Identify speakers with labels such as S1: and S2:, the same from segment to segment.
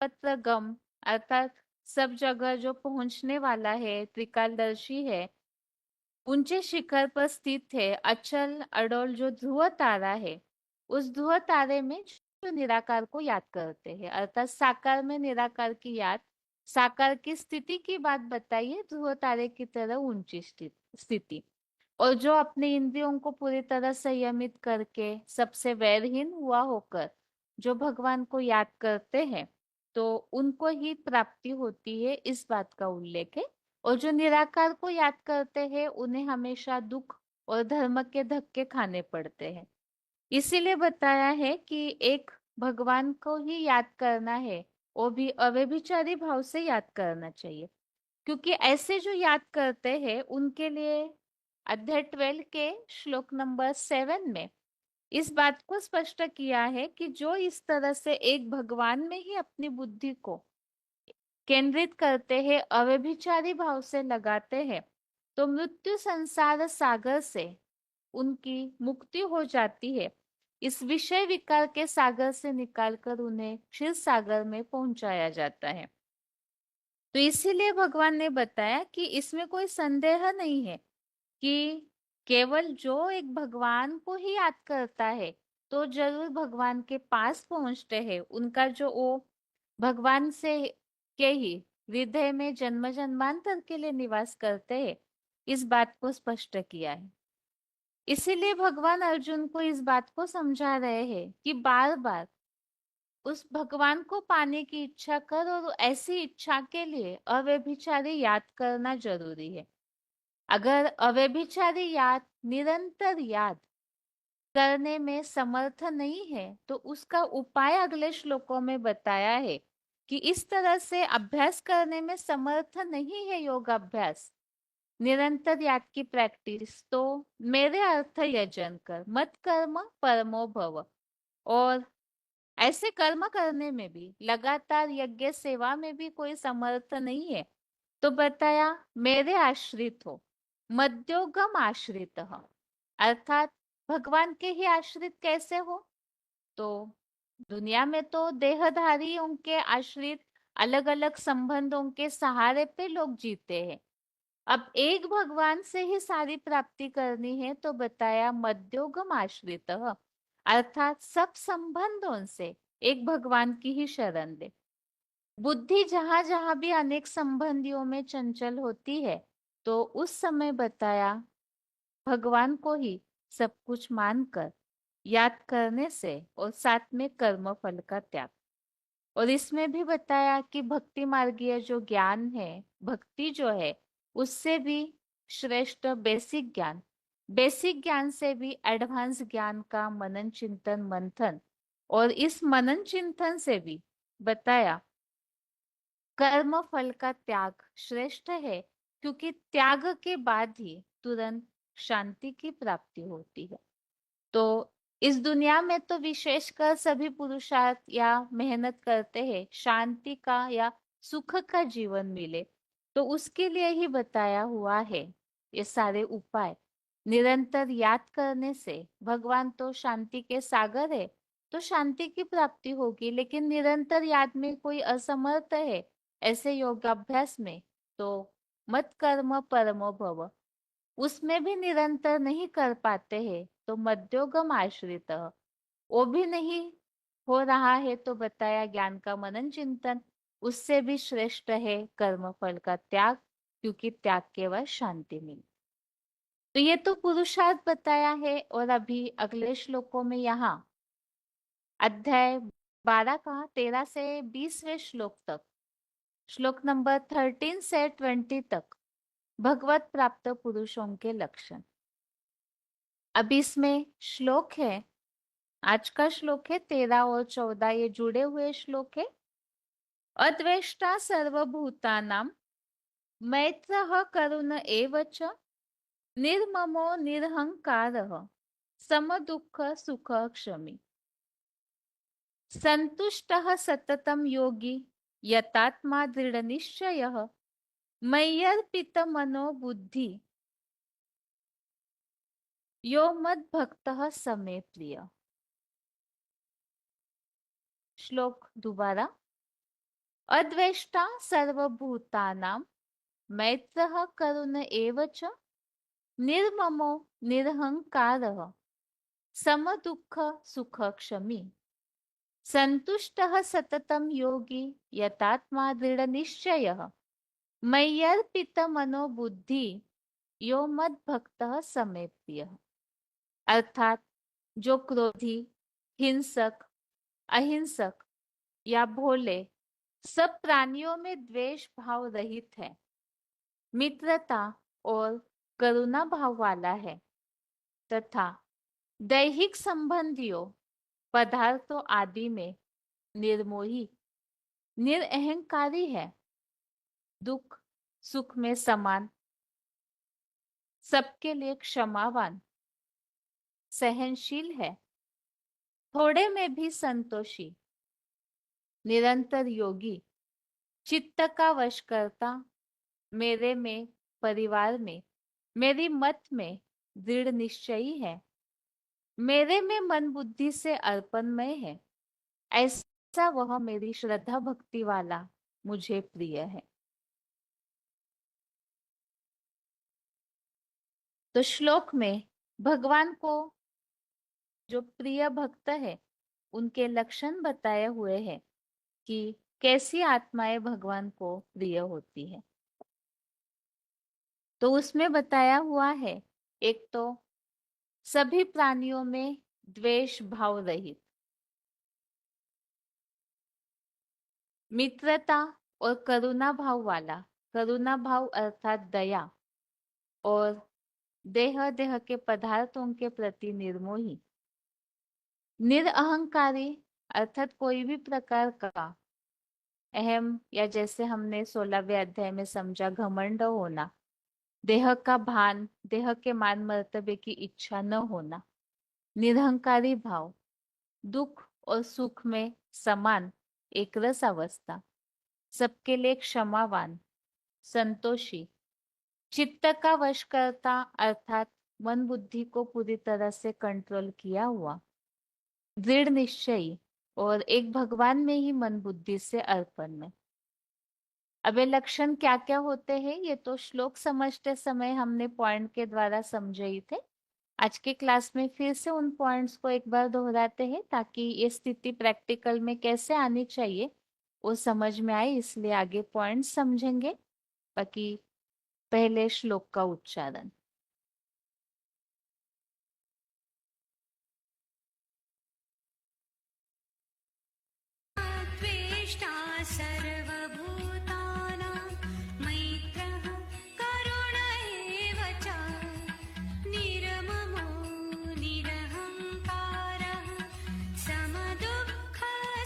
S1: सर्वत्रगम अर्थात सब जगह जो पहुंचने वाला है, त्रिकालदर्शी है, ऊंचे शिखर पर स्थित है, अचल अडोल जो ध्रुव तारा है, उस ध्रुव तारे में जो निराकार को याद करते हैं, अर्थात साकार में निराकार की याद, साकार की स्थिति की बात बताइए, ध्रुव तारे की तरह ऊंची स्थिति। और जो अपने इंद्रियों को पूरी तरह संयमित करके सबसे वैरहीन हुआ होकर जो भगवान को याद करते हैं, तो उनको ही प्राप्ति होती है, इस बात का उल्लेख है। और जो निराकार को याद करते हैं उन्हें हमेशा दुख और धर्म के धक्के खाने पड़ते हैं। इसीलिए बताया है कि एक भगवान को ही याद करना है, वो भी अव्यभिचारी भाव से याद करना चाहिए। क्योंकि ऐसे जो याद करते हैं उनके लिए अध्याय 12 के श्लोक नंबर 7 में इस बात को स्पष्ट किया है कि जो इस तरह से एक भगवान में ही अपनी बुद्धि को केंद्रित करते हैं, अव्यभिचारी भाव से लगाते हैं, तो मृत्यु संसार सागर से उनकी मुक्ति हो जाती है। इस विषय विकार के सागर से निकालकर उन्हें क्षीर सागर में पहुंचाया जाता है। तो इसीलिए भगवान ने बताया कि इसमें कोई संदेह नहीं है कि केवल जो एक भगवान को ही याद करता है तो जरूर भगवान के पास पहुंचते हैं। उनका जो वो भगवान से के ही हृदय में जन्म जन्मांतर के लिए निवास करते हैं, इस बात को स्पष्ट किया है। इसीलिए भगवान अर्जुन को इस बात को समझा रहे हैं कि बार बार उस भगवान को पाने की इच्छा कर, और ऐसी इच्छा के लिए अव्यभिचारी याद करना जरूरी है। अगर अव्यभिचारी याद, निरंतर याद करने में समर्थ नहीं है, तो उसका उपाय अगले श्लोकों में बताया है कि इस तरह से अभ्यास करने में समर्थ नहीं है योग अभ्यास, निरंतर याद की प्रैक्टिस, तो मेरे अर्थ यजन कर, मत कर्म परमो भव। और ऐसे कर्म करने में भी, लगातार यज्ञ सेवा में भी कोई समर्थ नहीं है, तो बताया मेरे आश्रित हो, मध्योगम आश्रित, अर्थात भगवान के ही आश्रित कैसे हो? तो दुनिया में तो देहधारियों के आश्रित, अलग अलग संबंधों के सहारे पे लोग जीते हैं। अब एक भगवान से ही सारी प्राप्ति करनी है, तो बताया मध्योगम आश्रित, अर्थात सब संबंधों से एक भगवान की ही शरण ले। बुद्धि जहां जहां भी अनेक संबंधियों में चंचल होती है, तो उस समय बताया भगवान को ही सब कुछ मानकर याद करने से, और साथ में कर्म फल का त्याग। और इसमें भी बताया कि भक्ति मार्गीय जो ज्ञान है, भक्ति जो है, उससे भी श्रेष्ठ बेसिक ज्ञान से भी एडवांस ज्ञान का मनन चिंतन मंथन, और इस मनन चिंतन से भी बताया कर्म फल का त्याग श्रेष्ठ है, क्योंकि त्याग के बाद ही तुरंत शांति की प्राप्ति होती है। तो इस दुनिया में तो विशेषकर सभी पुरुषार्थ या मेहनत करते हैं शांति का या सुख का जीवन मिले, तो उसके लिए ही बताया हुआ है ये सारे उपाय। निरंतर याद करने से, भगवान तो शांति के सागर है, तो शांति की प्राप्ति होगी। लेकिन निरंतर याद में कोई असमर्थ है ऐसे योगाभ्यास में, तो मत कर्म परमो भव, उसमें भी निरंतर नहीं कर पाते हैं, तो मध्योगम आश्रित, वो भी नहीं हो रहा है, तो बताया ज्ञान का मनन चिंतन, उससे भी श्रेष्ठ है कर्म फल का त्याग, क्योंकि त्याग के बाद शांति मिलती। तो ये तो पुरुषार्थ बताया है। और अभी अगले श्लोकों में यहाँ अध्याय 12 का 13 से 20वें श्लोक तक, श्लोक नंबर 13 से 20 तक भगवत प्राप्त पुरुषों के लक्षण। अब इसमें श्लोक है, आज का श्लोक है 13 और 14, ये जुड़े हुए श्लोक है। अद्वेष्टा सर्वभूतानां मैत्रः करुण एव च, निर्ममो निरहंकारः समदुःख सुख क्षमी, संतुष्टः सततं योगी यतात्मा दृढ़निश्चयः, मय्यर्पित मनो बुद्धि यो मद्भक्तः समे प्रिय। श्लोक दोबारा। अद्वेष्टा सर्वभूतानां मैत्रः करुण एव च निर्ममो निरहंकारः समदुःख सुखक्षमी संतुष्टः सततं योगी यतात्मा दृढ़निश्चयः मय्यर्पितमनो बुद्धि यो मद्भक्तः समे प्रियः। अर्थात जो क्रोधी, हिंसक, अहिंसक या भोले सब प्राणियों में द्वेष भाव रहित है, मित्रता और करुणा भाव वाला है तथा दैहिक संबंधियों पदार्थों आदि में निर्मोही, निरअहंकारी है, दुख सुख में समान, सबके लिए क्षमावान, सहनशील है, थोड़े में भी संतोषी, निरंतर योगी, चित्त का वश करता, मेरे में, परिवार में, मेरी मत में दृढ़ निश्चयी है, मेरे में मन बुद्धि से अर्पणमय है, ऐसा वह मेरी श्रद्धा भक्ति वाला मुझे प्रिय है। तो श्लोक में भगवान को जो प्रिय भक्त है उनके लक्षण बताए हुए हैं कि कैसी आत्माएं भगवान को प्रिय होती है। तो उसमें बताया हुआ है, एक तो सभी प्राणियों में द्वेष भाव रहित, मित्रता और करुणा भाव वाला, करुणा भाव अर्थात दया, और देह के पदार्थों के प्रति निर्मोही, निरअहंकारी अर्थात कोई भी प्रकार का अहम या जैसे हमने 16वें अध्याय में समझा घमंड होना, देह का भान, देह के मान मर्तबे की इच्छा न होना, निरहंकारी भाव, दुख और सुख में समान एक रस अवस्था, सबके लिए क्षमावान, संतोषी, चित्त का वश करता अर्थात मन बुद्धि को पूरी तरह से कंट्रोल किया हुआ, दृढ़ निश्चयी और एक भगवान में ही मन बुद्धि से अर्पण में। अब ये लक्षण क्या क्या होते हैं ये तो श्लोक समझते समय हमने पॉइंट के द्वारा समझे ही थे। आज के क्लास में फिर से उन पॉइंट्स को एक बार दोहराते हैं ताकि ये स्थिति प्रैक्टिकल में कैसे आनी चाहिए वो समझ में आए, इसलिए आगे पॉइंट्स समझेंगे। बाकी पहले श्लोक का उच्चारण।
S2: द्वेष्टा सर्वभूतानां मैत्रः करुण एव च निर्ममो निरहङ्कारः समदुःखसुखः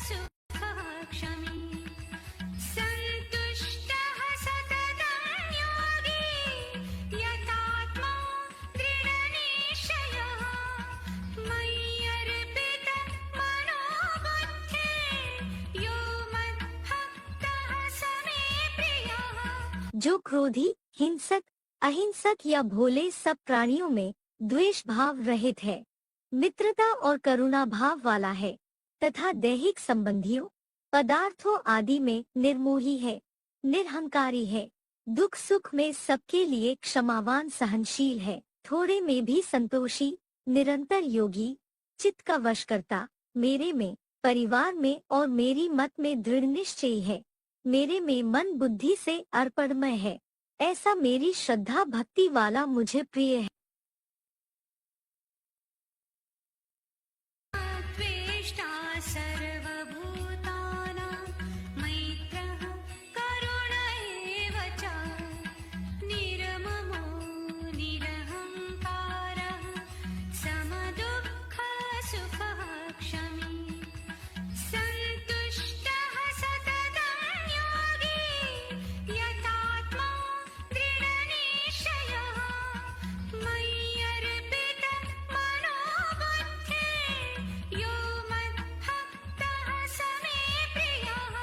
S2: क्षमी सन्तुष्टः सततं योगी यतात्मा दृढनिश्चयः मय्यर्पितमनो बुद्धिर्यो मद्भक्तः समे प्रियः।
S3: जो क्रोधी, हिंसक, अहिंसक या भोले सब प्राणियों में द्वेष भाव रहित है, मित्रता और करुणा भाव वाला है तथा दैहिक संबंधियों, पदार्थों आदि में निर्मोही है, निरहंकारी है, दुख सुख में सबके लिए क्षमावान, सहनशील है, थोड़े में भी संतोषी, निरंतर योगी, चित्त का वश करता, मेरे में, परिवार में और मेरी मत में दृढ़ निश्चयी है, मेरे में मन बुद्धि से अर्पणमय है, ऐसा मेरी श्रद्धा भक्ति वाला मुझे प्रिय है।
S2: द्वेष्टा सर्वभूतानां मैत्रः करुण एव च निर्ममो निरहङ्कारः समदुःखसुखः क्षमी सन्तुष्टः सततं योगी यतात्मा दृढनिश्चयः मय्यर्पितमनो बुद्धिर्यो मद्भक्तः समे प्रियः।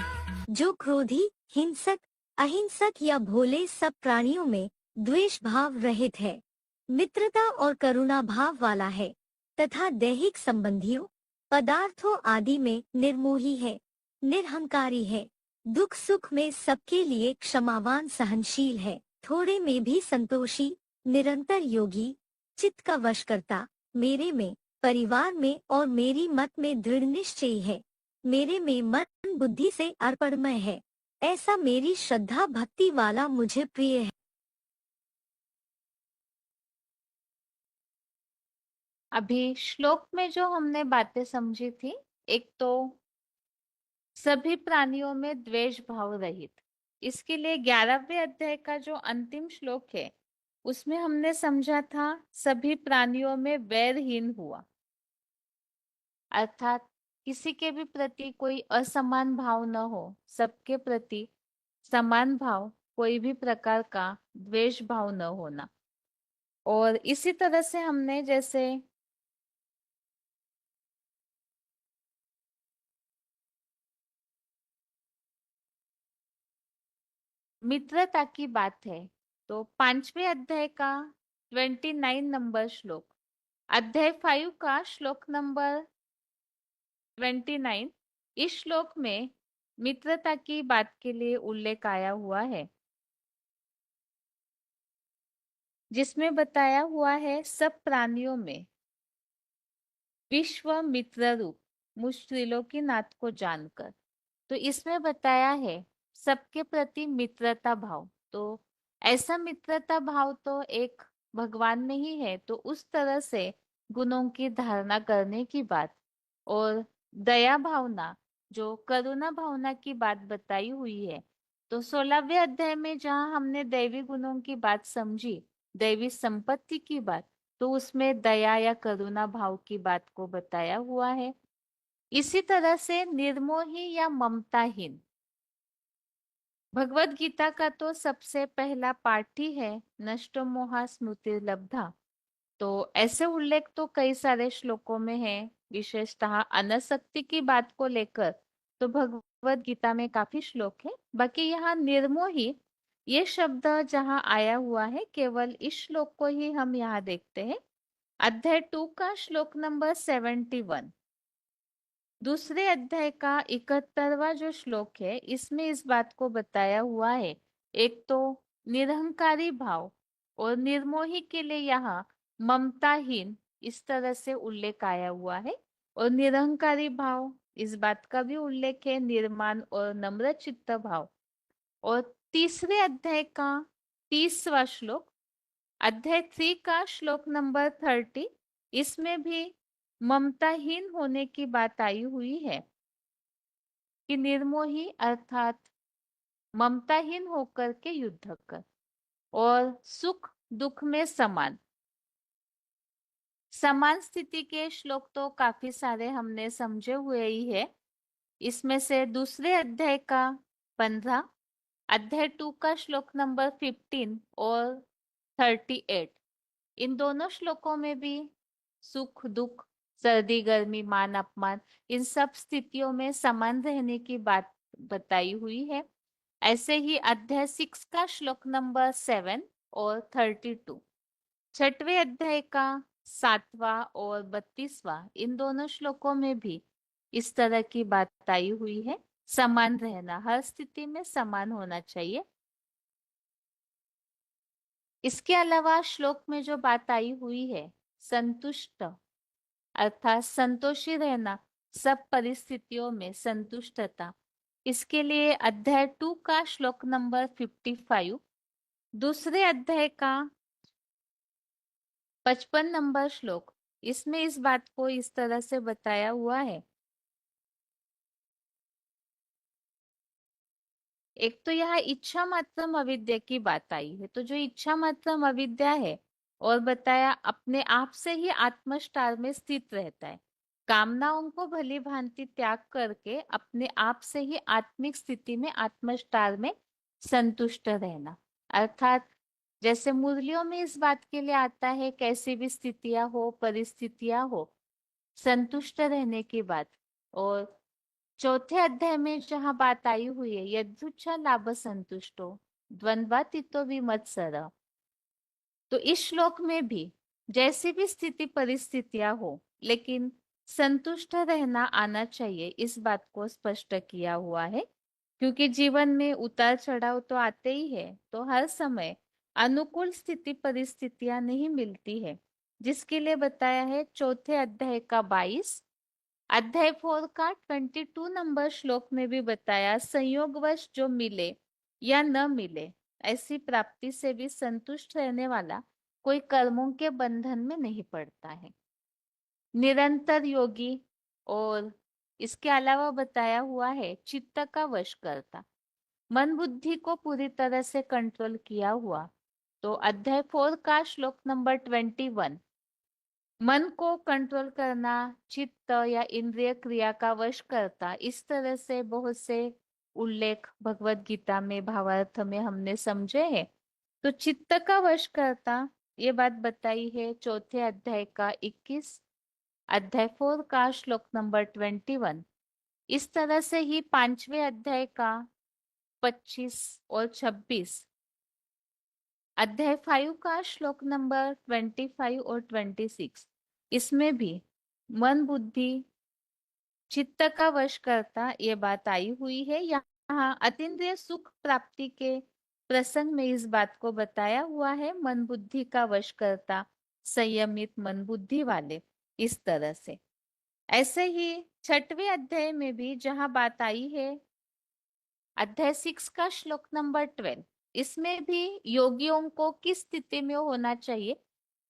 S3: जो क्रोधी, हिंसक, अहिंसक या भोले सब प्राणियों में द्वेष भाव रहित है, मित्रता और करुणा भाव वाला है तथा दैहिक संबंधियों, पदार्थों आदि में निर्मोही है, निरहंकारी है, दुख सुख में सबके लिए क्षमावान सहनशील है, थोड़े में भी संतोषी, निरंतर योगी, चित्त का वश करता, मेरे में, परिवार में और मेरी मत में दृढ़ निश्चयी है, मेरे में मन बुद्धि से अर्पणमय है, ऐसा मेरी श्रद्धा भक्ति वाला मुझे प्रिय है।
S1: अभी श्लोक में जो हमने बातें समझी थी, एक तो सभी प्राणियों में द्वेष भाव रहित, इसके लिए 11वें अध्याय का जो अंतिम श्लोक है उसमें हमने समझा था सभी प्राणियों में वैरहीन हुआ, अर्थात किसी के भी प्रति कोई असमान भाव न हो, सबके प्रति समान भाव, कोई भी प्रकार का द्वेष भाव न होना। और इसी तरह से हमने जैसे मित्रता की बात है तो 5वें अध्याय का 29 नंबर श्लोक, अध्याय 5 का श्लोक नंबर 29, इस श्लोक में मित्रता की बात के लिए उल्लेख आया हुआ है, जिसमें बताया हुआ है सब प्राणियों में विश्व मित्र रूप मुझ त्रिलोकीनाथ को जानकर। तो इसमें बताया है सबके प्रति मित्रता भाव, तो ऐसा मित्रता भाव तो एक भगवान में ही है, तो उस तरह से गुणों की धारणा करने की बात, और दया भावना जो करुणा भावना की बात बताई हुई है। तो 16वें अध्याय में जहाँ हमने दैवी गुणों की बात समझी, दैवी संपत्ति की बात, तो उसमें दया या करुणा भाव की बात को बताया हुआ है। इसी तरह से निर्मोही या ममताहीन, भगवत गीता का तो सबसे पहला पाठ ही है नष्टो मोहा स्मृति लब्धा। तो ऐसे उल्लेख तो कई सारे श्लोकों में है, विशेषतः अनासक्ति की बात को लेकर तो भगवत गीता में काफी श्लोक है। बाकी यहाँ निर्मोही ये शब्द जहाँ आया हुआ है केवल इस श्लोक को ही हम यहाँ देखते हैं, अध्याय 2 का श्लोक नंबर 71, दूसरे अध्याय का 71वां जो श्लोक है इसमें इस बात को बताया हुआ है। एक तो निरहंकारी भाव और निर्मोही के लिए यहाँ ममताहीन इस तरह से उल्लेख आया हुआ है, और निरहंकारी भाव इस बात का भी उल्लेख है निर्माण और नम्र चित्त भाव। और तीसरे अध्याय का 30वां श्लोक, अध्याय 3 का श्लोक नंबर 30, इसमें भी ममताहीन होने की बात आई हुई है कि निर्मोही अर्थात ममताहीन होकर के युद्ध कर, और सुख दुख में समान, समान स्थिति के श्लोक तो काफी सारे हमने समझे हुए ही है। इसमें से दूसरे अध्याय का 15, अध्याय 2 का श्लोक नंबर 15 और 38, इन दोनों श्लोकों में भी सुख दुख, सर्दी गर्मी, मान अपमान, इन सब स्थितियों में समान रहने की बात बताई हुई है। ऐसे ही अध्याय 6 का श्लोक नंबर 7 और 32, छठवें अध्याय का 7वां और 32वां, इन दोनों श्लोकों में भी इस तरह की बात आई हुई है, समान रहना, हर स्थिति में समान होना चाहिए। इसके अलावा श्लोक में जो बात आई हुई है संतुष्ट, अर्थात संतोषी रहना, सब परिस्थितियों में संतुष्टता, इसके लिए अध्याय 2 का श्लोक नंबर 55, दूसरे अध्याय का 55 नंबर श्लोक, इसमें इस बात को इस तरह से बताया हुआ है। एक तो यहाँ इच्छा मात्रम अविद्या की बात आई है, तो जो इच्छा मात्रम अविद्या है और बताया अपने आप से ही आत्मष्टार में स्थित रहता है, कामनाओं को भली भांति त्याग करके अपने आप से ही आत्मिक स्थिति में आत्मष्टार में संतुष्ट रहना, अर्थात जैसे मुरलियों में इस बात के लिए आता है कैसी भी स्थितियां हो परिस्थितियां हो संतुष्ट रहने की बात। और चौथे अध्याय में जहाँ बात आई हुई है यदुच्छा लाभ संतुष्टो द्वंद्वातीतो विमत्सर, तो इस श्लोक में भी जैसी भी स्थिति परिस्थितियां हो लेकिन संतुष्ट रहना आना चाहिए, इस बात को स्पष्ट किया हुआ है। क्योंकि जीवन में उतार चढ़ाव तो आते ही है, तो हर समय अनुकूल स्थिति परिस्थितियां नहीं मिलती है, जिसके लिए बताया है चौथे अध्याय का 22। अध्याय 4 का 22 नंबर श्लोक में भी बताया, संयोगवश जो मिले या न मिले, ऐसी प्राप्ति से भी संतुष्ट रहने वाला कोई कर्मों के बंधन में नहीं पड़ता है। निरंतर योगी, और इसके अलावा बताया हुआ है चित्त का वश करता, मन बुद्धि को पूरी तरह से कंट्रोल किया हुआ। तो अध्याय 4 का श्लोक नंबर 21, मन को कंट्रोल करना, चित्त या इंद्रिय क्रिया का वश करता, इस तरह से बहुत से उल्लेख भगवत गीता में भावार्थ में हमने समझे हैं। तो चित्त का वश करता, ये बात बताई है चौथे अध्याय का 21, अध्याय 4 का श्लोक नंबर 21। इस तरह से ही पांचवें अध्याय का 25 और 26, अध्याय 5 का श्लोक नंबर 25 और 26, इसमें भी मन बुद्धि चित्त का वश करता ये बात आई हुई है। यहाँ अतीन्द्रिय सुख प्राप्ति के प्रसंग में इस बात को बताया हुआ है, मन बुद्धि का वश करता, संयमित मन बुद्धि वाले, इस तरह से। ऐसे ही छठवें अध्याय में भी जहां बात आई है, अध्याय 6 का श्लोक नंबर 12, इसमें भी योगियों को किस स्थिति में होना चाहिए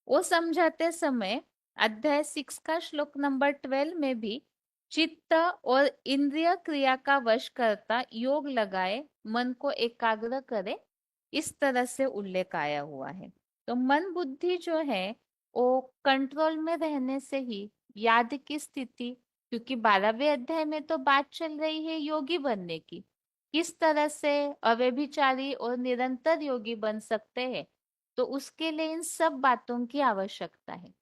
S1: वो समझाते समय अध्याय 6 का श्लोक नंबर 12 में भी चित्त और इंद्रिय क्रिया का वश करता योग लगाए, मन को एकाग्र करे, इस तरह से उल्लेख आया हुआ है। तो मन बुद्धि जो है वो कंट्रोल में रहने से ही याद की स्थिति, क्योंकि 12वें अध्याय में तो बात चल रही है योगी बनने की, किस तरह से अव्यभिचारी और निरंतर योगी बन सकते हैं, तो उसके लिए इन सब बातों की आवश्यकता है।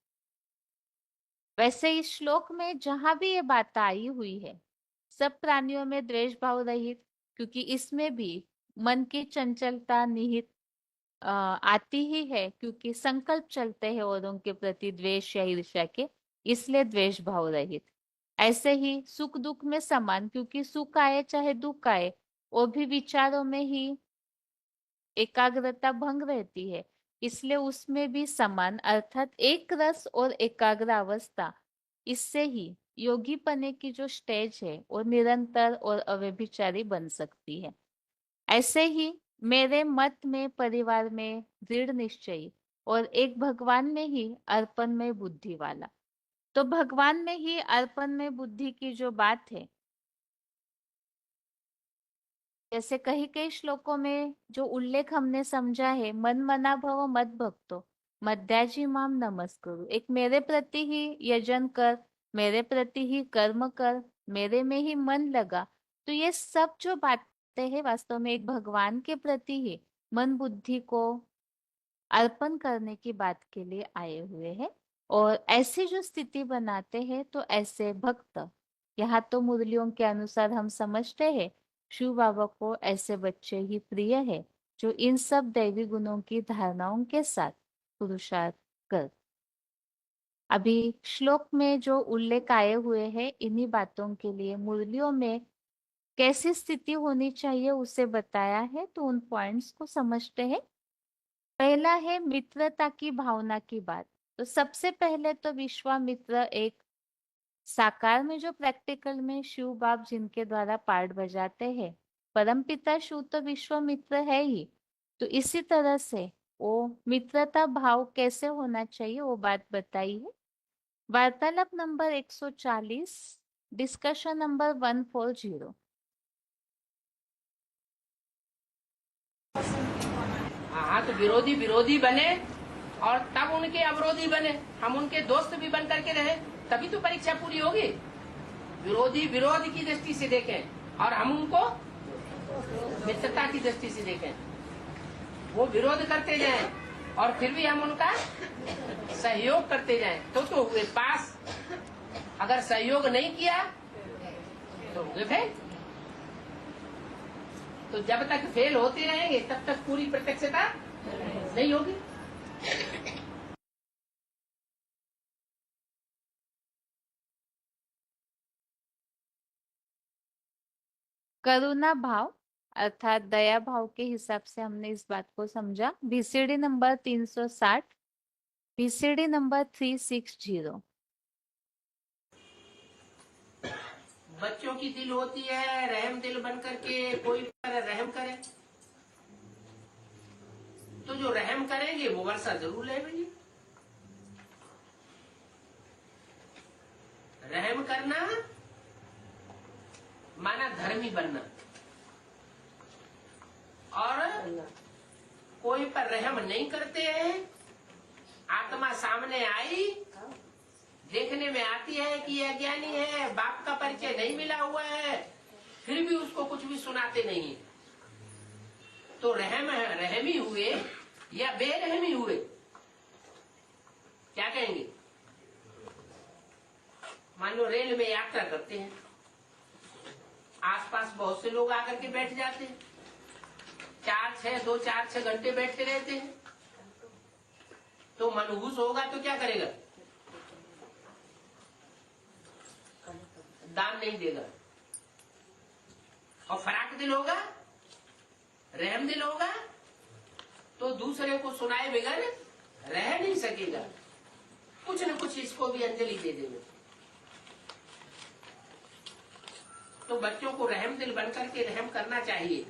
S1: वैसे इस श्लोक में जहां भी ये बात आई हुई है, सब प्राणियों में द्वेष भाव रहित, क्योंकि इसमें भी मन की चंचलता निहित आती ही है, क्योंकि संकल्प चलते हैं औरों के प्रति द्वेष या ईर्ष्या के, इसलिए द्वेष भाव रहित। ऐसे ही सुख दुख में समान, क्योंकि सुख आए चाहे दुख आए, वो भी विचारों में ही एकाग्रता भंग रहती है, इसलिए उसमें भी समान, अर्थात एक रस और एकाग्र अवस्था, इससे ही योगी पने की जो स्टेज है वो निरंतर और अव्यभिचारी बन सकती है। ऐसे ही मेरे मत में परिवार में दृढ़ निश्चयी और एक भगवान में ही अर्पण में बुद्धि वाला। तो भगवान में ही अर्पण में बुद्धि की जो बात है, जैसे कई कई श्लोकों में जो उल्लेख हमने समझा है, मन मना भव मत भक्तो मध्याजी माम नमस्कुरु, एक मेरे प्रति ही यजन कर, मेरे प्रति ही कर्म कर, मेरे में ही मन लगा। तो ये सब जो बातें हैं वास्तव में एक भगवान के प्रति ही मन बुद्धि को अर्पण करने की बात के लिए आए हुए हैं। और ऐसी जो स्थिति बनाते हैं, तो ऐसे भक्त, यहाँ तो मुरलियों के अनुसार हम समझते हैं शिव बाबा को ऐसे बच्चे ही प्रिय है जो इन सब दैवी गुणों की धारणाओं के साथ पुरुषार्थ कर। अभी श्लोक में जो उल्लेख आए हुए हैं, इन्हीं बातों के लिए मुरलियों में कैसी स्थिति होनी चाहिए उसे बताया है, तो उन पॉइंट्स को समझते हैं। पहला है मित्रता की भावना की बात। तो सबसे पहले तो विश्वामित्र एक साकार में जो प्रैक्टिकल में शिव बाप जिनके द्वारा पार्ट बजाते हैं, परमपिता शिव तो विश्वामित्र है ही। तो इसी तरह से वो मित्रता भाव कैसे होना चाहिए वो बात बताई है। वार्तालाप नंबर 140, डिस्कशन नंबर 140।
S4: हाँ, तो विरोधी विरोधी बने और तब उनके अवरोधी बने, हम उनके दोस्त भी बन करके रहे, तभी तो परीक्षा पूरी होगी। विरोधी विरोध की दृष्टि से देखें और हम उनको मित्रता की दृष्टि से देखें। वो विरोध करते जाएं और फिर भी हम उनका सहयोग करते जाएं, तो हुए पास। अगर सहयोग नहीं किया तो हुए फेल। तो जब तक फेल होते रहेंगे तब तक पूरी प्रत्यक्षता नहीं होगी।
S1: करुणा भाव अर्थात दया भाव के हिसाब से हमने इस बात को समझा। BCD number 360, BCD number 360।
S4: बच्चों की दिल होती है रहम दिल बन करके कोई पर रहम करे, तो जो रहम करेंगे वो वर्षा जरूर लेंगे। रहम करना माना धर्मी बनना, और कोई पर रहम नहीं करते हैं। आत्मा सामने आई, देखने में आती है कि यह अज्ञानी है, बाप का परिचय नहीं मिला हुआ है, फिर भी उसको कुछ भी सुनाते नहीं। तो रहमी हुए या बेरहमी हुए, क्या कहेंगे? मान लो रेल में यात्रा करते हैं, आसपास बहुत से लोग आकर के बैठ जाते हैं, 4-6 घंटे बैठते रहते हैं, तो मनहूस होगा तो क्या करेगा? दान नहीं देगा। और फराक दिल होगा, रहम दिल होगा, तो दूसरे को सुनाए बगैर रह नहीं सकेगा, कुछ न कुछ इसको भी अंजलि दे देगा। तो बच्चों को रहम दिल बनकर के रहम करना चाहिए।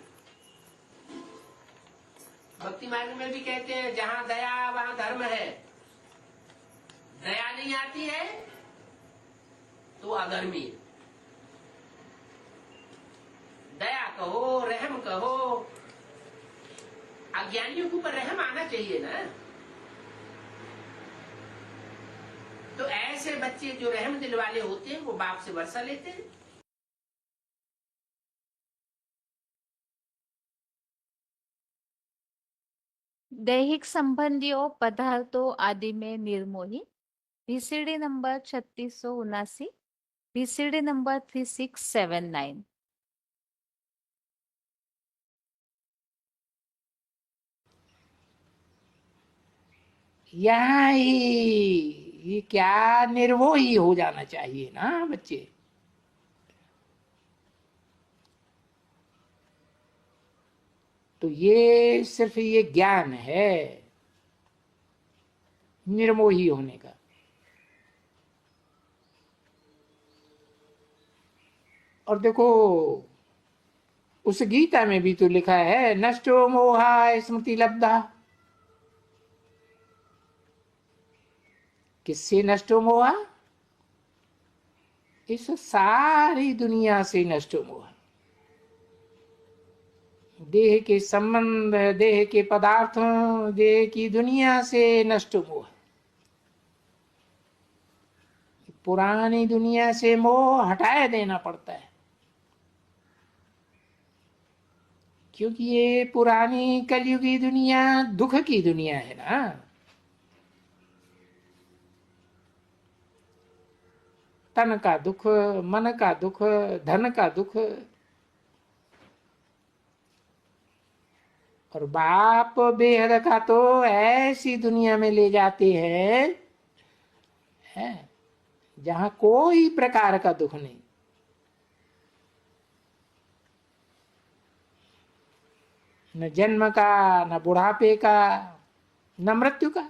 S4: भक्ति मार्ग में भी कहते हैं जहां दया वहां धर्म है। दया नहीं आती है तो अधर्मी है। दया कहो, रहम कहो, अज्ञानियों के ऊपर रहम आना चाहिए ना। तो ऐसे बच्चे जो रहम दिल वाले होते हैं वो बाप से वर्षा लेते हैं।
S1: दैहिक संबंधियों पदार्थों आदि में Nirmohi, BCD number 3679, BCD number 3679।
S5: यहाँ ये क्या निर्मोही हो जाना चाहिए ना बच्चे। तो ये सिर्फ ये ज्ञान है निर्मोही होने का। और देखो उस गीता में भी तो लिखा है नष्टो मोहा स्मृति लब्धा। किससे नष्टो मोहा? इस सारी दुनिया से नष्टो मोहा। देह के संबंध, देह के पदार्थों, देह की दुनिया से नष्ट मोह। पुरानी दुनिया से मोह हटाए देना पड़ता है, क्योंकि ये पुरानी कलयुगी दुनिया दुख की दुनिया है ना। तन का दुख, मन का दुख, धन का दुख। और बाप बेहद का तो ऐसी दुनिया में ले जाते हैं जहां कोई प्रकार का दुख नहीं। न जन्म का, न बुढ़ापे का, न मृत्यु का।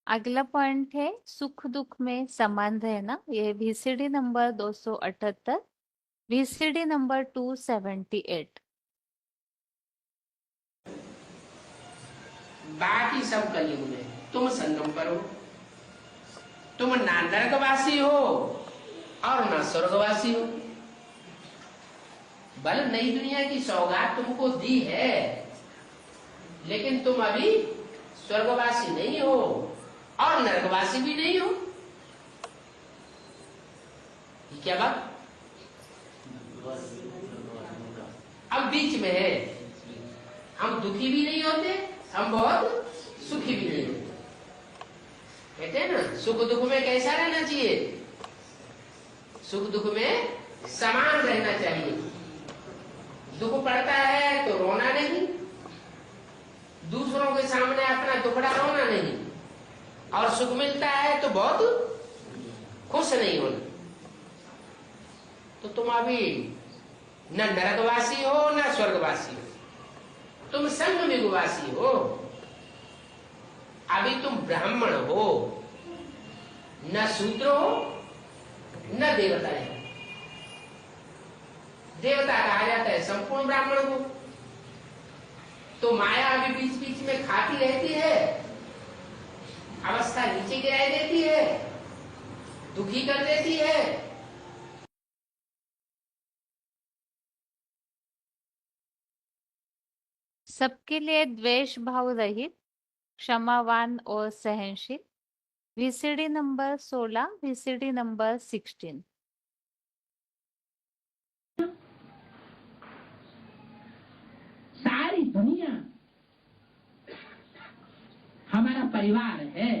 S1: अगला पॉइंट है सुख दुख में समान रहना। ये बीसीडी नंबर 278, बीसीडी नंबर 278।
S4: बाकी सब कलयुग में तुम संगम पर हो। तुम ना नरकवासी हो और ना स्वर्गवासी हो। बल नई दुनिया की सौगात तुमको दी है, लेकिन तुम अभी स्वर्गवासी नहीं हो और नरकवासी भी नहीं हो। ये क्या बात? अब बीच में है। हम दुखी भी नहीं होते, हम बहुत सुखी भी नहीं होते। कहते हैं ना सुख दुख में कैसा रहना चाहिए? सुख दुख में समान रहना चाहिए। दुख पड़ता है तो रोना नहीं, दूसरों के सामने अपना दुखड़ा रोना नहीं, और सुख मिलता है तो बहुत खुश नहीं होना। तो तुम अभी न नरकवासी हो न स्वर्गवासी हो, तुम संग युगवासी हो। अभी तुम ब्राह्मण हो, न शूद्र हो न देवता है। देवता कहा जाता है संपूर्ण ब्राह्मण को। तो माया अभी बीच बीच में खाती रहती है, अवस्था नीचे गिरा देती है, दुखी कर देती है।
S1: सबके लिए द्वेष भाव रहित, क्षमावान और सहनशील। VCD number 16, VCD number 16।
S4: सारी दुनिया हमारा परिवार है।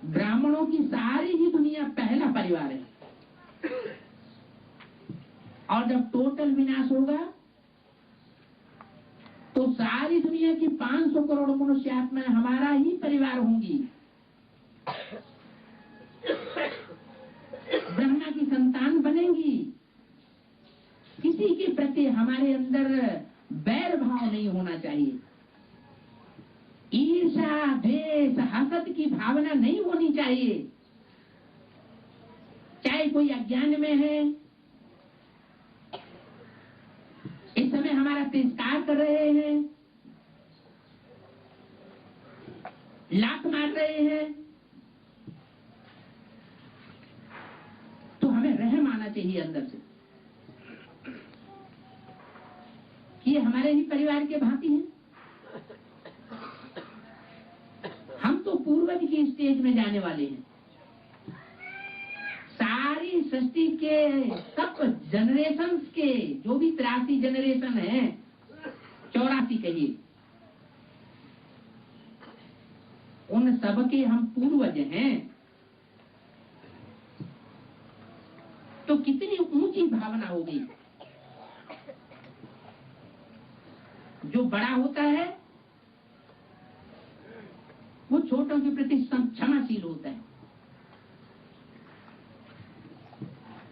S4: ब्राह्मणों की सारी ही दुनिया पहला परिवार है। और जब टोटल विनाश होगा तो सारी दुनिया की 500 करोड़ मनुष्य आत्माएं हमारा ही परिवार होंगी। ब्रह्मा की संतान बनेंगी। किसी के प्रति हमारे अंदर बैर भाव नहीं होना चाहिए। ईर्ष्या, द्वेष, हसद की भावना नहीं होनी चाहिए। चाहे कोई अज्ञान में है, इस समय हमारा तिरस्कार कर रहे हैं, लात मार रहे हैं, तो हमें रहम आना चाहिए अंदर से कि ये हमारे ही परिवार के भांति हैं। हम तो पूर्वज की स्टेज में जाने वाले हैं। सारी सृष्टि के सब जनरेशन के जो भी 83 जनरेशन है, 84 कहिए, उन सब के हम पूर्वज हैं। तो कितनी ऊंची भावना होगी। जो बड़ा होता है वो छोटों के प्रति क्षमाशील होता है।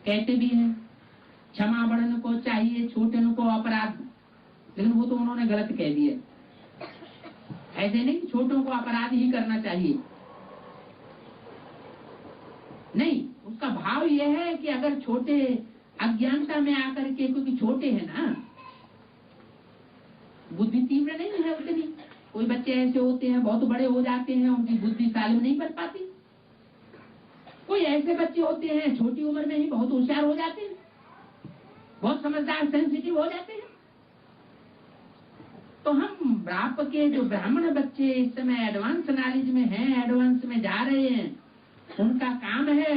S4: कहते भी हैं क्षमा बढ़ने को चाहिए, छोटे को अपराध, लेकिन वो तो उन्होंने गलत कह दिया। ऐसे नहीं छोटों को अपराध ही करना चाहिए, नहीं। उसका भाव यह है कि अगर छोटे अज्ञानता में आकर के, क्योंकि छोटे हैं ना, बुद्धि तीव्र नहीं है उतनी। कोई बच्चे ऐसे होते हैं बहुत बड़े हो जाते हैं, उनकी बुद्धि तालीम नहीं कर पाती। कोई ऐसे बच्चे होते हैं छोटी उम्र में ही बहुत होशियार हो जाते हैं, बहुत समझदार, सेंसिटिव हो जाते हैं। तो हम ब्राह्प के जो ब्राह्मण बच्चे इस समय एडवांस नॉलेज में हैं, एडवांस में जा रहे हैं, उनका काम है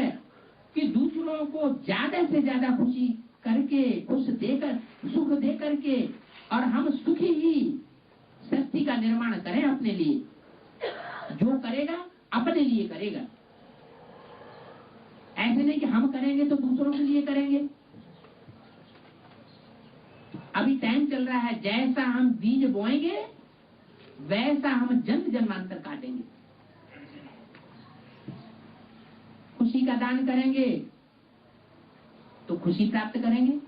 S4: कि दूसरों को ज्यादा से ज्यादा खुशी करके, खुश देकर, सुख दे करके, और हम सुखी ही सृष्टि का निर्माण करें अपने लिए। जो करेगा अपने लिए करेगा। ऐसे नहीं कि हम करेंगे तो दूसरों के लिए करेंगे। अभी टाइम चल रहा है, जैसा हम बीज बोएंगे वैसा हम जन्म जन्मांतर काटेंगे। खुशी का दान करेंगे तो खुशी प्राप्त करेंगे।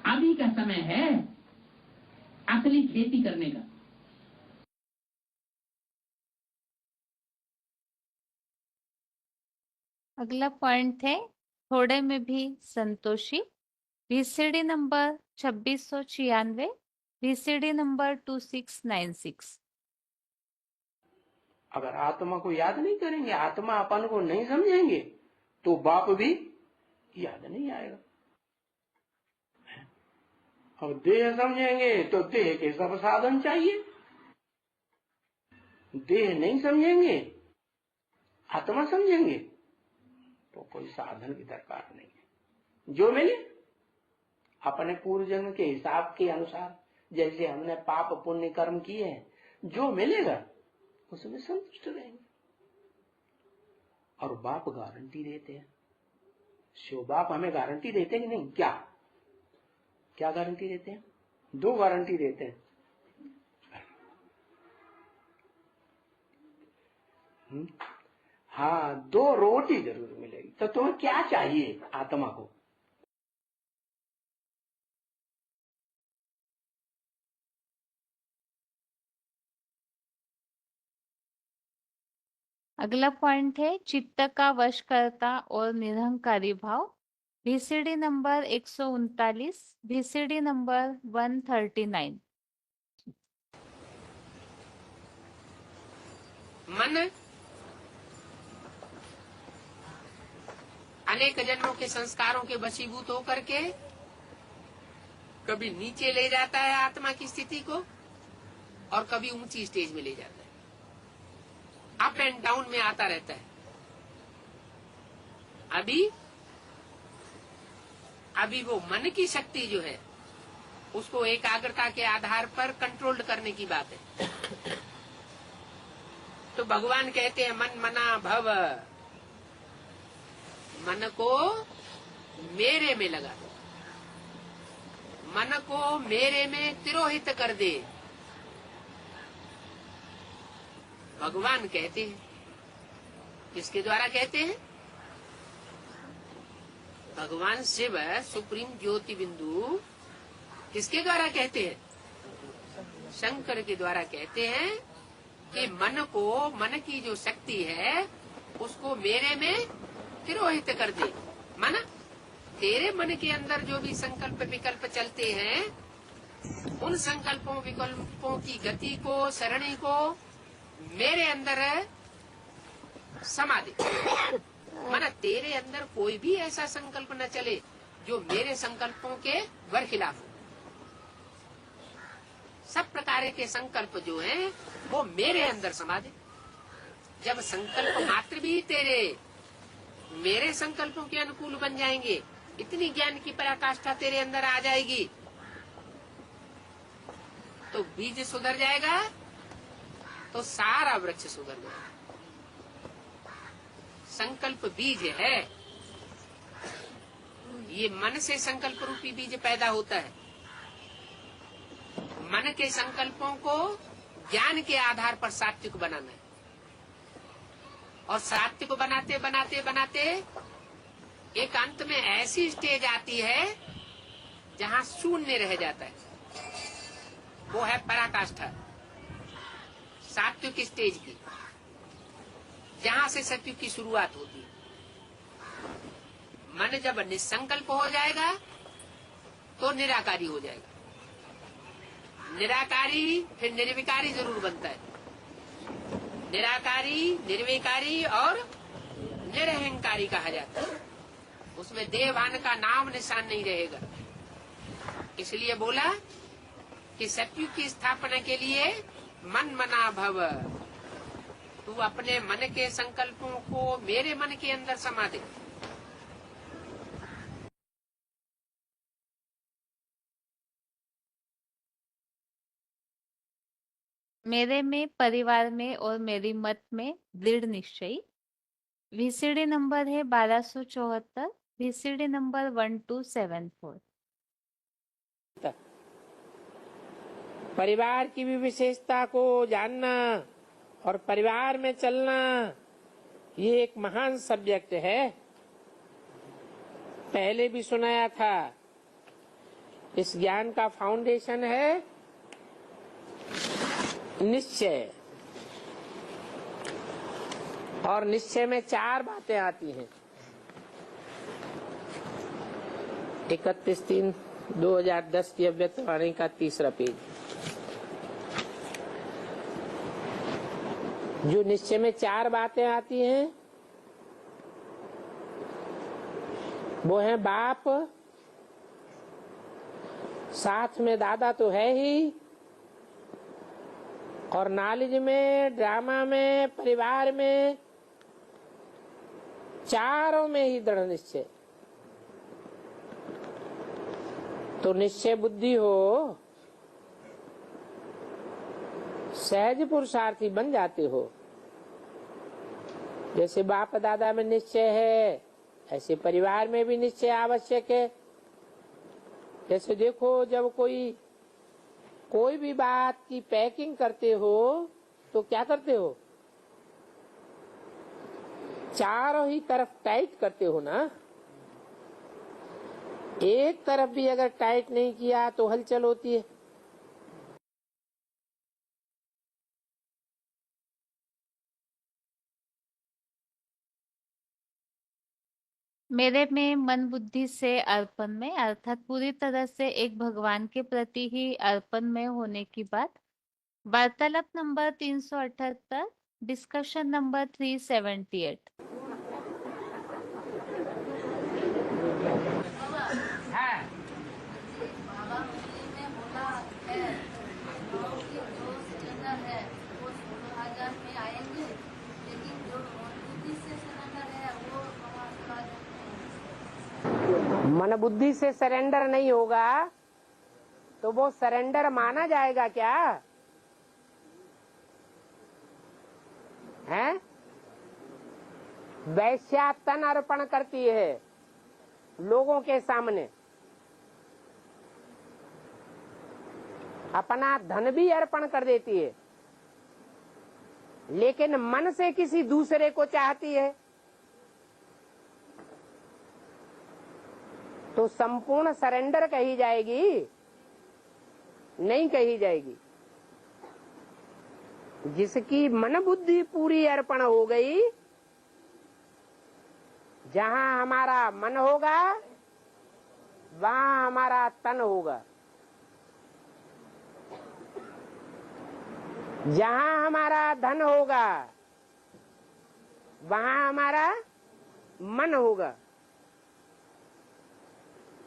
S4: अभी का समय है असली खेती करने का।
S1: अगला पॉइंट है थोड़े में भी Santoshi. VCD number 2696, VCD number 2696।
S5: अगर आत्मा को याद नहीं करेंगे, आत्मा अपन को नहीं समझेंगे, तो बाप भी याद नहीं आएगा। और देह समझेंगे तो देह के सब साधन चाहिए। देह नहीं समझेंगे, आत्मा समझेंगे, तो कोई साधन की दरकार नहीं है। जो मिले अपने पूर्व जन्म के हिसाब के अनुसार, जैसे हमने पाप पुण्य कर्म किए हैं, जो मिलेगा उसमें संतुष्ट रहेंगे। और बाप गारंटी देते हैं शिव बाप हमें गारंटी देते कि नहीं? क्या क्या गारंटी देते हैं? 2 गारंटी देते हैं। हाँ, 2 रोटी जरूर मिलेगी। तो तुम्हें क्या चाहिए आत्मा को?
S1: अगला पॉइंट है चित्त का वशकर्ता और निरहंकारी भाव। VCD number 139, VCD number 139।
S4: मन अनेक जन्मों के संस्कारों के वशीभूत होकर के कभी नीचे ले जाता है आत्मा की स्थिति को और कभी ऊंची स्टेज में ले जाता है। अप एंड डाउन में आता रहता है। अभी वो मन की शक्ति जो है उसको एकाग्रता के आधार पर कंट्रोल्ड करने की बात है। तो भगवान कहते हैं मन मना भव, मन को मेरे में लगा दो, मन को मेरे में तिरोहित कर दे। भगवान कहते हैं। किसके द्वारा कहते हैं? भगवान शिव सुप्रीम ज्योति बिंदु किसके द्वारा कहते हैं? शंकर के द्वारा कहते हैं कि मन को, मन की जो शक्ति है उसको मेरे में तिरोहित कर दे। मन, तेरे मन के अंदर जो भी संकल्प विकल्प चलते हैं उन संकल्पों विकल्पों की गति को, सरणी को मेरे अंदर समा दे। मन, तेरे अंदर कोई भी ऐसा संकल्प न चले जो मेरे संकल्पों के बरखिलाफ हो। सब प्रकार के संकल्प जो हैं वो मेरे अंदर समा दे। जब संकल्प मात्र भी तेरे मेरे संकल्पों के अनुकूल बन जाएंगे, इतनी ज्ञान की पराकाष्ठा तेरे अंदर आ जाएगी तो बीज सुधर जाएगा, तो सारा वृक्ष सुधर जाएगा। संकल्प बीज है। ये मन से संकल्प रूपी बीज पैदा होता है। मन के संकल्पों को ज्ञान के आधार पर सात्विक बनाना है और सात्विक बनाते बनाते बनाते एक अंत में ऐसी स्टेज आती है जहाँ शून्य रह जाता है। वो है पराकाष्ठा, सात्विक स्टेज की, जहाँ से सत्युग की शुरुआत होती है। मन जब निसंकल्प हो जाएगा तो निराकारी हो जाएगा। निराकारी फिर निर्विकारी जरूर बनता है। निराकारी, निर्विकारी और निरहंकारी कहा जाता है। उसमें देहभान का नाम निशान नहीं रहेगा। इसलिए बोला कि सत्युग की स्थापना के लिए मन मना भव, तू अपने मन के संकल्पों को मेरे मन के अंदर समा दे।
S1: मेरे में, परिवार में और मेरी मत में दृढ़ निश्चय। VCD नंबर है 1274, VCD नंबर 1274।
S4: परिवार की भी विशेषता को जानना और परिवार में चलना, ये एक महान सब्जेक्ट है। पहले भी सुनाया था। इस ज्ञान का फाउंडेशन है निश्चय, और निश्चय में 4 बातें आती हैं। 31/3/2010 की अव्यक्तवाणी का 3रा पेज। जो निश्चय में 4 बातें आती हैं वो है बाप, साथ में दादा तो है ही, और नॉलेज में, ड्रामा में, परिवार में, चारों में ही दृढ़ निश्चय। तो निश्चय बुद्धि हो, सहज पुरुषार्थी बन जाते हो। जैसे बाप दादा में निश्चय है
S5: ऐसे परिवार में भी निश्चय आवश्यक है। जैसे देखो, जब कोई भी बात की पैकिंग करते हो तो क्या करते हो, चारों ही तरफ टाइट करते हो ना। एक तरफ भी अगर टाइट नहीं किया तो हलचल होती है।
S1: मेरे में मन बुद्धि से अर्पण में अर्थात पूरी तरह से एक भगवान के प्रति ही अर्पण में होने की बात। वार्तालाप नंबर 378, डिस्कशन नंबर 378।
S6: बाबा मंदिर में बोला है गाँव के जो सिलेंडर है वो 16,000 में आएंगे, लेकिन जो बुद्धि से सिलेंडर है वो 16,000 में।
S5: मन बुद्धि से सरेंडर नहीं होगा तो वो सरेंडर माना जाएगा क्या है? वैश्या तन अर्पण करती है लोगों के सामने, अपना धन भी अर्पण कर देती है, लेकिन मन से किसी दूसरे को चाहती है तो संपूर्ण सरेंडर कही जाएगी? नहीं कही जाएगी। जिसकी मन बुद्धि पूरी अर्पण हो गई, जहां हमारा मन होगा वहां हमारा तन होगा, जहां हमारा धन होगा वहां हमारा मन होगा।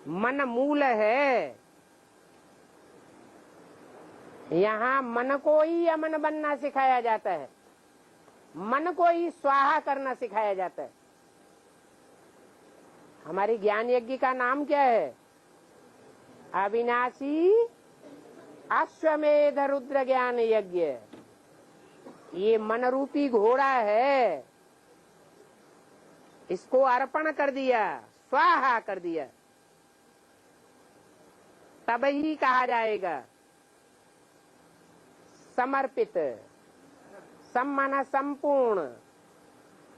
S5: मन मूल है। यहाँ मन को ही अमन बनना सिखाया जाता है, मन को ही स्वाहा करना सिखाया जाता है। हमारी ज्ञान यज्ञ का नाम क्या है? अविनाशी अश्वमेध रुद्र ज्ञान यज्ञ। ये मन रूपी घोड़ा है, इसको अर्पण कर दिया, स्वाहा कर दिया, तब ही कहा जाएगा समर्पित। सम माना संपूर्ण,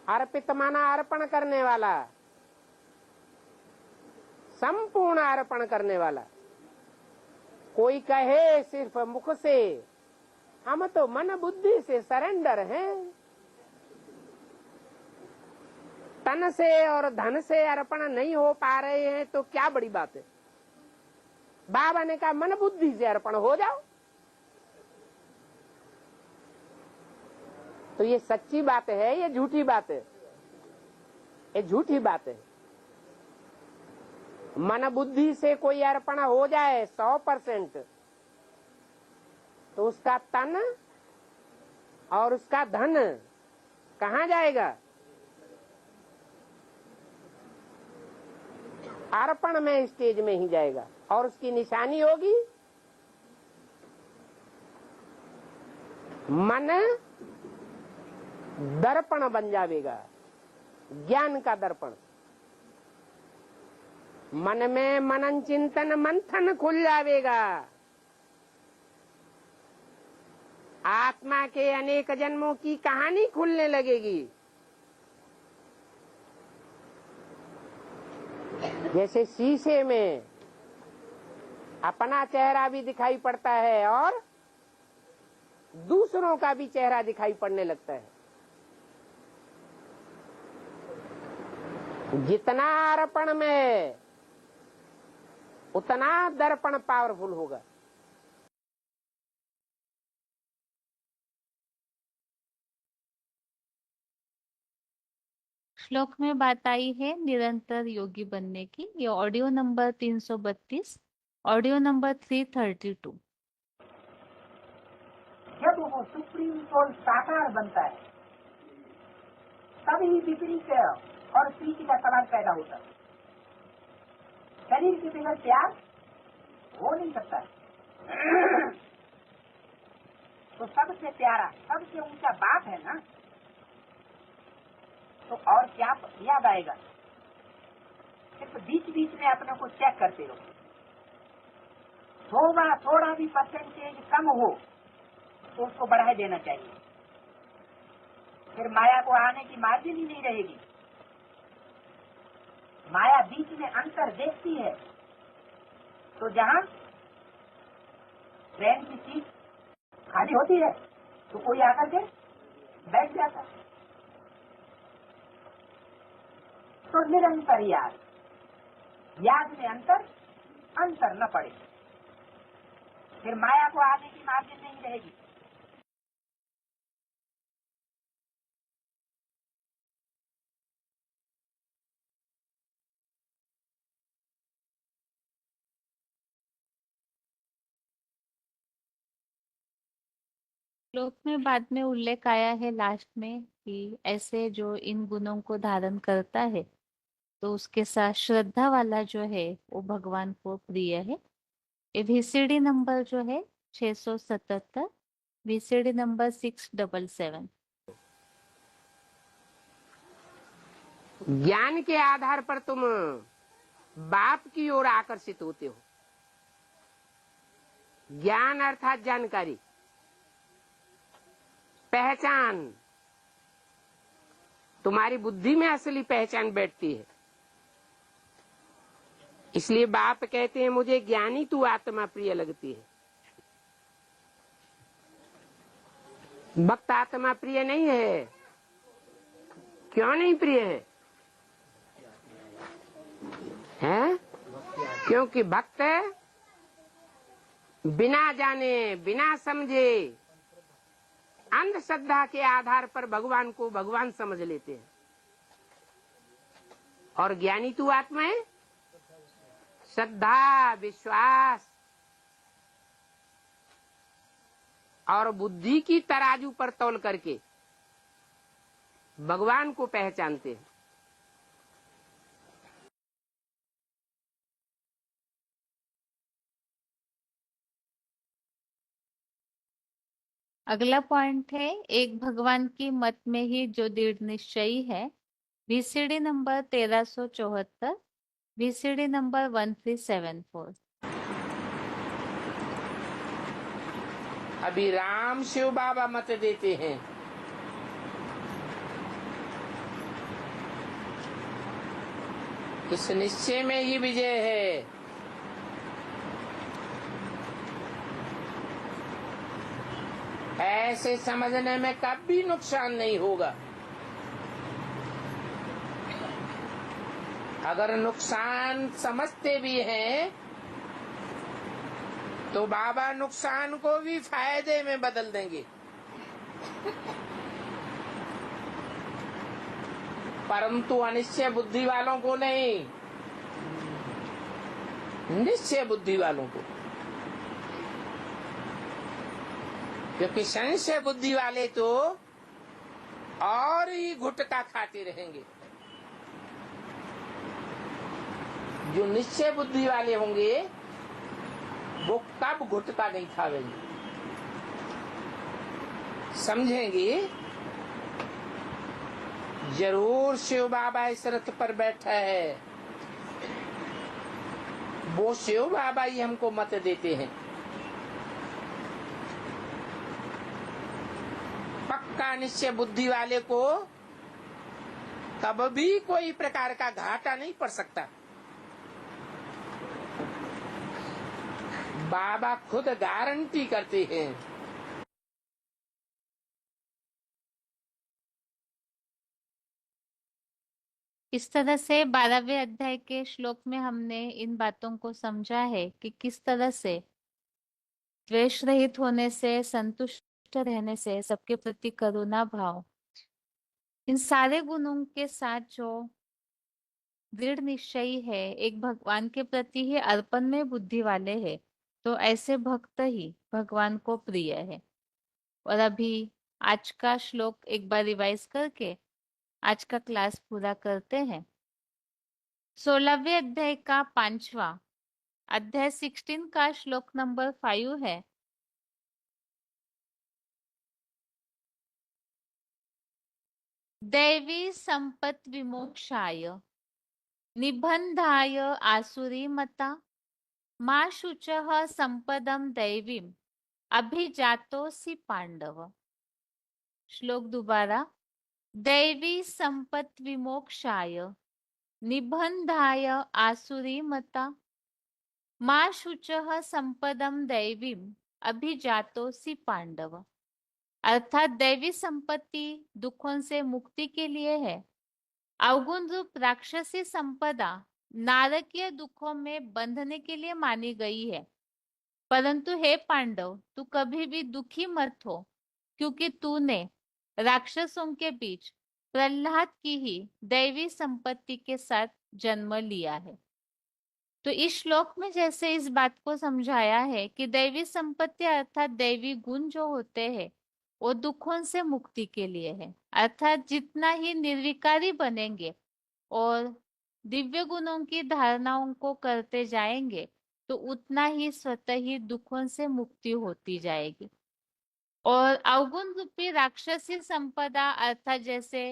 S5: अर्पित माना अर्पण करने वाला, संपूर्ण अर्पण करने वाला। कोई कहे सिर्फ मुख से हम तो मन बुद्धि से सरेंडर हैं, तन से और धन से अर्पण नहीं हो पा रहे हैं तो क्या बड़ी बात है। बाबा ने कहा मन बुद्धि से अर्पण हो जाओ। तो ये सच्ची बात है, ये झूठी बात है? ये झूठी बात है। मन बुद्धि से कोई अर्पण हो जाए 100%, तो उसका तन और उसका धन कहाँ जाएगा? अर्पण में स्टेज में ही जाएगा, और उसकी निशानी होगी मन दर्पण बन जाएगा, ज्ञान का दर्पण। मन में मनन चिंतन मंथन खुल जाएगा, आत्मा के अनेक जन्मों की कहानी खुलने लगेगी। जैसे शीशे में अपना चेहरा भी दिखाई पड़ता है और दूसरों का भी चेहरा दिखाई पड़ने लगता है। जितना अर्पण में उतना दर्पण पावरफुल होगा।
S1: श्लोक में बात आई है निरंतर योगी बनने की। ये ऑडियो नंबर 332, ऑडियो नंबर 332।
S7: जब वो सुप्रीम सोल साकार बनता है तभी विपरीत और प्रीति का सवाल पैदा होता है। शरीर के बिना प्यार हो नहीं सकता। तो सबसे प्यारा, सबसे ऊंचा बात है ना, तो और क्या याद आएगा? सिर्फ बीच बीच में अपने को चेक करते रहो। थोड़ा भी परसेंटेज कम हो तो उसको बढ़ा देना चाहिए, फिर माया को आने की मार्जिन ही नहीं रहेगी। माया बीच में अंतर देखती है, तो जहाँ ट्रेन की सीट खाली होती है तो कोई आकर के बैठ जाता है। तो निरंतर याद में अंतर न पड़े, फिर माया को आने की मार्जिन नहीं रहेगी।
S1: श्लोक में बाद में उल्लेख आया है लास्ट में कि ऐसे जो इन गुणों को धारण करता है तो उसके साथ श्रद्धा वाला जो है वो भगवान को प्रिय है। ये VCD नंबर जो है 677, VCD नंबर 677।
S4: ज्ञान के आधार पर तुम बाप की ओर आकर्षित होते हो। ज्ञान अर्थात जानकारी, पहचान। तुम्हारी बुद्धि में असली पहचान बैठती है। इसलिए बाप कहते हैं मुझे ज्ञानी तू आत्मा प्रिय लगती है। भक्त आत्मा प्रिय नहीं है। क्यों नहीं प्रिय है? हैं? क्योंकि भक्त बिना जाने बिना समझे अंधश्रद्धा के आधार पर भगवान को भगवान समझ लेते हैं। और ज्ञानी तू आत्मा है, श्रद्धा, विश्वास और बुद्धि की तराजू पर तौल करके भगवान को पहचानते हैं।
S1: अगला पॉइंट है एक भगवान की मत में ही जो दृढ़ निश्चयी है। VCD number 1374, VCD number 1374।
S4: अभी राम शिव बाबा मत देते हैं। इस निश्चय में ही विजय है। ऐसे समझने में कभी नुकसान नहीं होगा। अगर नुकसान समझते भी हैं तो बाबा नुकसान को भी फायदे में बदल देंगे। परंतु अनिश्चय बुद्धि वालों को नहीं, निश्चय बुद्धि वालों को। क्योंकि संशय बुद्धि वाले तो और ही गुटका खाते रहेंगे। जो निश्चय बुद्धि वाले होंगे वो कब गुटका नहीं खावेंगे, समझेंगे जरूर शिव बाबा इस रथ पर बैठा है। वो शिव बाबा ही हमको मत देते हैं। पक्का निश्चय बुद्धि वाले को कब भी कोई प्रकार का घाटा नहीं पड़ सकता। बाबा खुद गारंटी करते हैं।
S1: इस तरह से 12वें अध्याय के श्लोक में हमने इन बातों को समझा है कि किस तरह से द्वेष रहित होने से, संतुष्ट रहने से, सबके प्रति करुणा भाव, इन सारे गुणों के साथ जो दृढ़ निश्चयी है, एक भगवान के प्रति ही अर्पण में बुद्धि वाले हैं, तो ऐसे भक्त ही भगवान को प्रिय है। और अभी आज का श्लोक एक बार रिवाइज करके आज का क्लास पूरा करते हैं। 16वें अध्याय का 5वां अध्याय 16 का श्लोक नंबर 5 है। दैवी संपत विमोक्षाय निबंधाय आसुरी मता मा शुचः संपदम दैवीम अभिजातोसि पांडव। श्लोक दोबारा। दैवी संपत् विमोक्षाय निबंधाय आसुरी मता मा शुचः संपदम दैवीम अभिजातोसि पांडव। अर्थात दैवी संपत्ति दुखों से मुक्ति के लिए है। अवगुण रूप राक्षसी संपदा नारकीय दुखों में बंधने के लिए मानी गई है। परंतु हे पांडव, तू कभी भी दुखी मत हो, क्योंकि तूने राक्षसों के बीच प्रहलाद की ही दैवी संपत्ति के साथ जन्म लिया है। तो इस श्लोक में जैसे इस बात को समझाया है कि दैवी संपत्ति अर्थात दैवी गुण जो होते हैं वो दुखों से मुक्ति के लिए है। अर्थात जितना ही निर्विकारी बनेंगे और दिव्य गुणों की धारणाओं को करते जाएंगे तो उतना ही स्वतः ही दुखों से मुक्ति होती जाएगी। और अवगुण रूपी राक्षसी संपदा अर्थात जैसे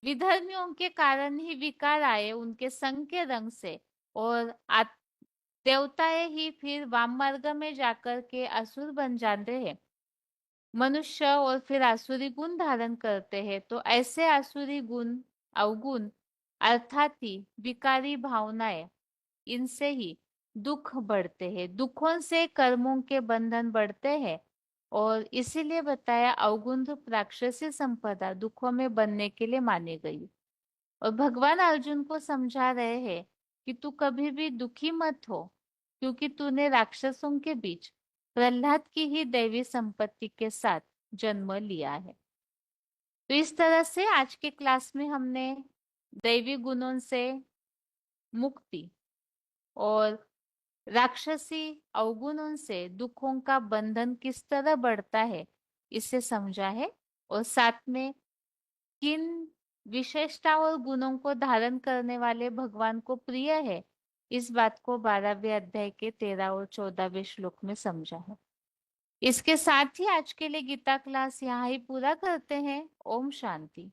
S1: विधर्मियों के कारण ही विकार आए उनके संग के रंग से, और देवताएं ही फिर वाम मार्ग में जाकर के असुर बन जाते हैं मनुष्य और फिर आसुरी गुण धारण करते हैं। तो ऐसे आसुरी गुण अवगुण अर्थात ही विकारी भावनाएं, इनसे ही दुख बढ़ते हैं, दुखों से कर्मों के बंधन बढ़ते हैं। और इसीलिए बताया अवगुण रूप राक्षसी संपदा दुखों में बनने के लिए मानी गई। और भगवान अर्जुन को समझा रहे हैं कि तू कभी भी दुखी मत हो, क्योंकि तूने राक्षसों के बीच प्रहलाद की ही दैवी संपत्ति के साथ जन्म लिया है। तो इस तरह से आज के क्लास में हमने दैवी गुणों से मुक्ति और राक्षसी अवगुणों से दुखों का बंधन किस तरह बढ़ता है इसे समझा है। और साथ में किन विशेषता और गुणों को धारण करने वाले भगवान को प्रिय है, इस बात को 12वें अध्याय के 13 और 14वें श्लोक में समझा है। इसके साथ ही आज के लिए गीता क्लास यहाँ ही पूरा करते हैं। ओम शांति।